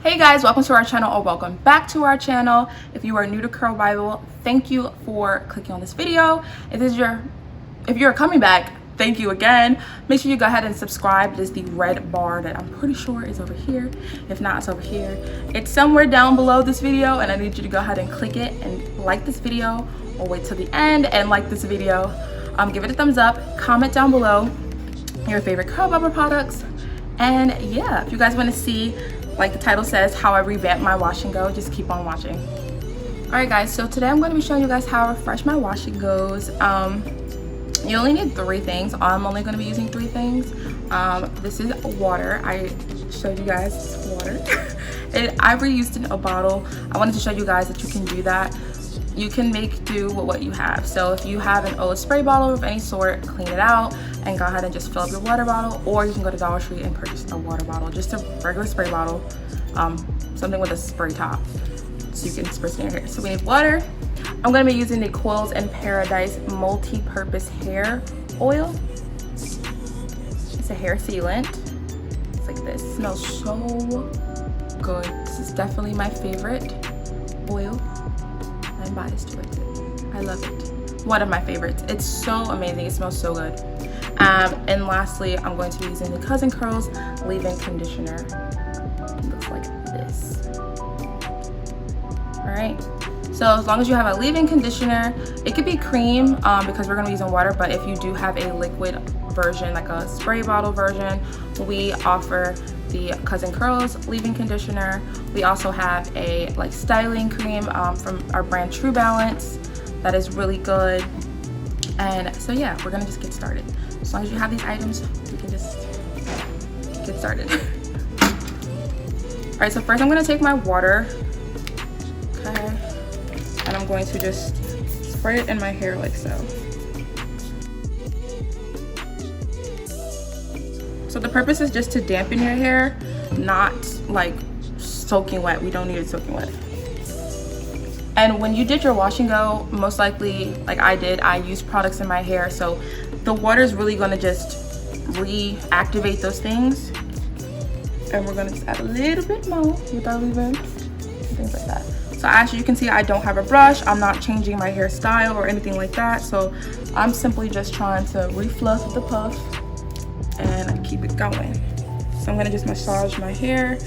Hey guys, welcome to our channel or welcome back to our channel. If you are new to Curlbible, thank you for clicking on this video. If you're coming back, thank you again. Make sure you go ahead and subscribe. It is the red bar that I'm pretty sure is over here. If not, it's over here. It's somewhere down below this video, and I need you to go ahead and click it and like this video, or wait till the end and like this video. Give it a thumbs up, comment down below your favorite Curlbible products, and yeah, if you guys want to see, like the title says, how I revamp my wash and go, just keep on watching. Alright guys, so today I'm going to be showing you guys how I refresh my wash and goes. You only need 3 things. I'm only going to be using 3 things. This is water. I showed you guys water. I reused in a bottle. I wanted to show you guys that you can do that. You can make do with what you have. So if you have an old spray bottle of any sort, clean it out and go ahead and just fill up your water bottle, or you can go to Dollar Tree and purchase a water bottle, just a regular spray bottle, something with a spray top, so you can spray it in your hair. So we need water. I'm going to be using the CURLZ and Paradise multi-purpose hair oil. It's a hair sealant. It's like this. It smells so good. This is definitely my favorite oil. I'm biased towards it. I love it. One of my favorites. It's so amazing. It smells so good. And lastly, I'm going to be using the CURLZ leave-in conditioner. It looks like this. Alright. So as long as you have a leave-in conditioner, it could be cream because we're going to be using water, but if you do have a liquid version, like a spray bottle version, we offer the CURLZ leave-in conditioner. We also have a like styling cream from our brand True Balance that is really good. And so yeah, we're gonna just get started. As long as you have these items, we can just get started. All right, so first I'm gonna take my water, okay, and I'm going to just spray it in my hair like so. So the purpose is just to dampen your hair, not like soaking wet. We don't need it soaking wet. And when you did your wash and go, most likely, like I did, I used products in my hair. So the water is really gonna just reactivate those things. And we're gonna just add a little bit more with our leave-in, things like that. So as you can see, I don't have a brush. I'm not changing my hairstyle or anything like that. So I'm simply just trying to refluff the puff and keep it going. So I'm gonna just massage my hair.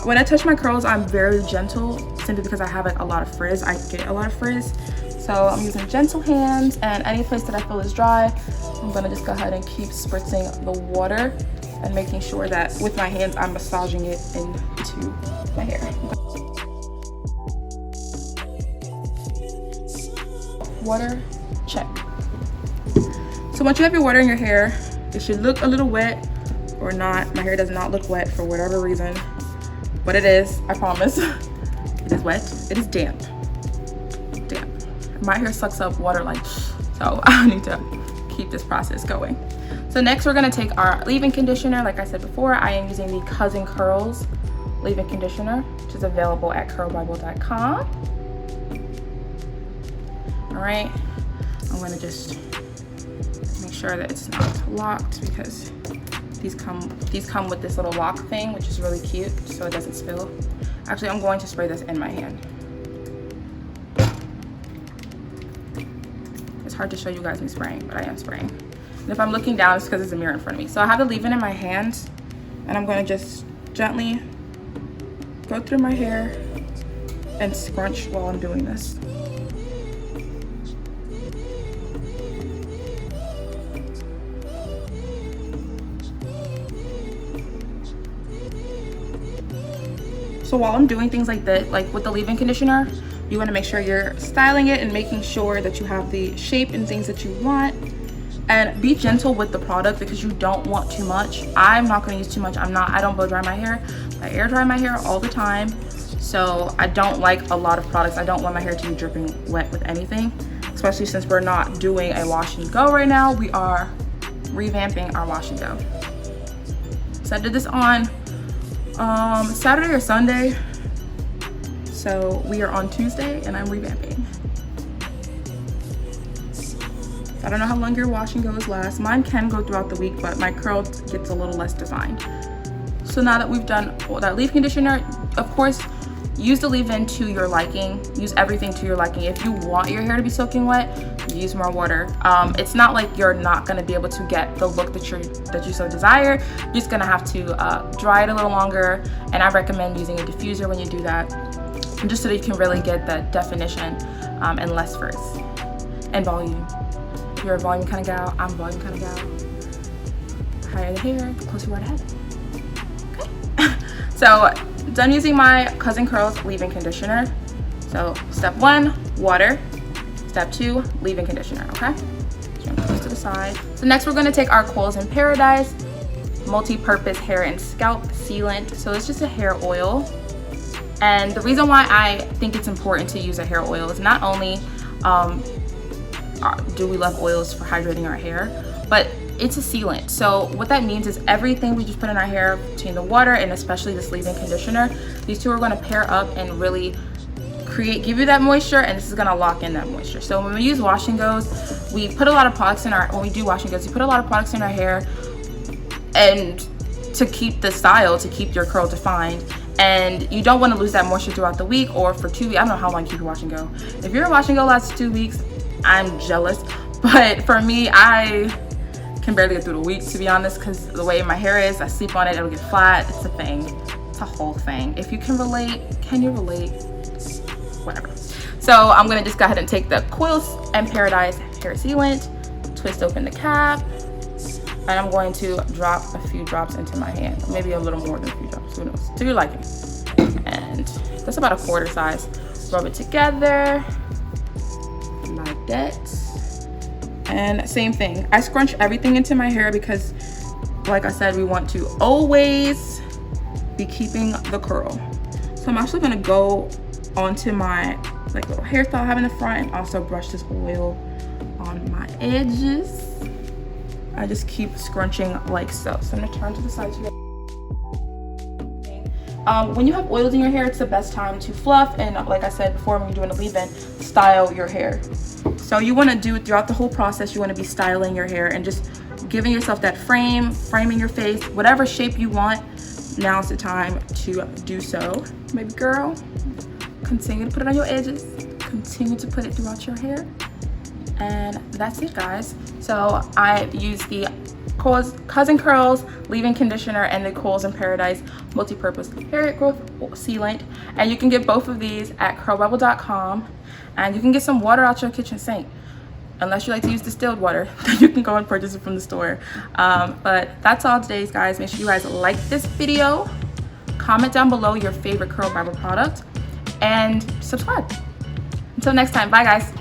When I touch my curls, I'm very gentle, simply because I have like a lot of frizz. I get a lot of frizz. So I'm using gentle hands, and any place that I feel is dry, I'm gonna just go ahead and keep spritzing the water and making sure that with my hands, I'm massaging it into my hair. Water, check. So once you have your water in your hair, it should look a little wet or not. My hair does not look wet for whatever reason, but it is, I promise. It is wet, it is damp. Damp. My hair sucks up water like, so I need to keep this process going. So next we're gonna take our leave-in conditioner. Like I said before, I am using the CURLZ leave-in conditioner, which is available at curlbible.com. All right, I'm gonna just make sure that it's not locked, because these come with this little lock thing, which is really cute, so it doesn't spill. Actually, I'm going to spray this in my hand. It's hard to show you guys me spraying, but I am spraying. And if I'm looking down, it's because there's a mirror in front of me. So I have the leave-in in my hand, and I'm going to just gently go through my hair and scrunch while I'm doing this. So while I'm doing things like that, like with the leave-in conditioner, you want to make sure you're styling it and making sure that you have the shape and things that you want. And be gentle with the product, because you don't want too much. I'm not going to use too much. I don't blow dry my hair. I air dry my hair all the time. So I don't like a lot of products. I don't want my hair to be dripping wet with anything, especially since we're not doing a wash and go right now. We are revamping our wash and go. So I did this on Saturday or Sunday, so we are on Tuesday and I'm revamping. I don't know how long your wash and goes last. Mine can go throughout the week, but my curl gets a little less defined. So now that we've done that leave conditioner, of course, use the leave-in to your liking. Use everything to your liking. If you want your hair to be soaking wet, use more water. It's not like you're not going to be able to get the look that you so desire. You're just going to have to dry it a little longer, and I recommend using a diffuser when you do that, just so that you can really get that definition and less frizz and volume. If you're a volume kind of gal, I'm a volume kind of gal. The higher the hair, the closer you are to heaven. Okay. So done using my Cousin Curls leave-in conditioner. So step 1, water. Step 2, leave-in conditioner. Okay. So I'm gonna put this to the side. So next we're gonna take our CURLZ Paradise multi-purpose hair and scalp sealant. So it's just a hair oil. And the reason why I think it's important to use a hair oil is not only do we love oils for hydrating our hair, but it's a sealant. So what that means is everything we just put in our hair, between the water and especially this leave-in conditioner, these two are going to pair up and really give you that moisture, and this is going to lock in that moisture. So when we use wash and goes, we put a lot of products in when we do wash and goes, we put a lot of products in our hair and to keep the style, to keep your curl defined. And you don't want to lose that moisture throughout the week or for 2 weeks. I don't know how long you keep your wash and go. If your wash and go lasts 2 weeks, I'm jealous. But for me, I can barely get through the week, to be honest, because the way my hair is, I sleep on it, it'll get flat. It's a thing. It's a whole thing. If you can relate, can you relate? Whatever. So I'm going to just go ahead and take the CURLZ Paradise hair sealant, twist open the cap, and I'm going to drop a few drops into my hand. Maybe a little more than a few drops, who knows, to your liking. And that's about a quarter size. Rub it together like that. And same thing, I scrunch everything into my hair because, like I said, we want to always be keeping the curl. So I'm actually gonna go onto my little hairstyle I have in the front and also brush this oil on my edges. I just keep scrunching like so. So I'm gonna turn to the side here. When you have oils in your hair, it's the best time to fluff, and like I said before, when you're doing a leave-in, style your hair. So you want to do it throughout the whole process. You want to be styling your hair and just giving yourself that framing your face, whatever shape you want. Now's the time to do so. Baby girl, continue to put it on your edges, continue to put it throughout your hair, and that's it, guys. So I used the Cousin Curls leave-in conditioner and the CURLZ Paradise multi-purpose hair growth sealant, and you can get both of these at curlbible.com, and you can get some water out your kitchen sink. Unless you like to use distilled water, then you can go and purchase it from the store. But that's all today, guys. Make sure you guys like this video, comment down below your favorite Curlbible product, and subscribe. Until next time, bye guys.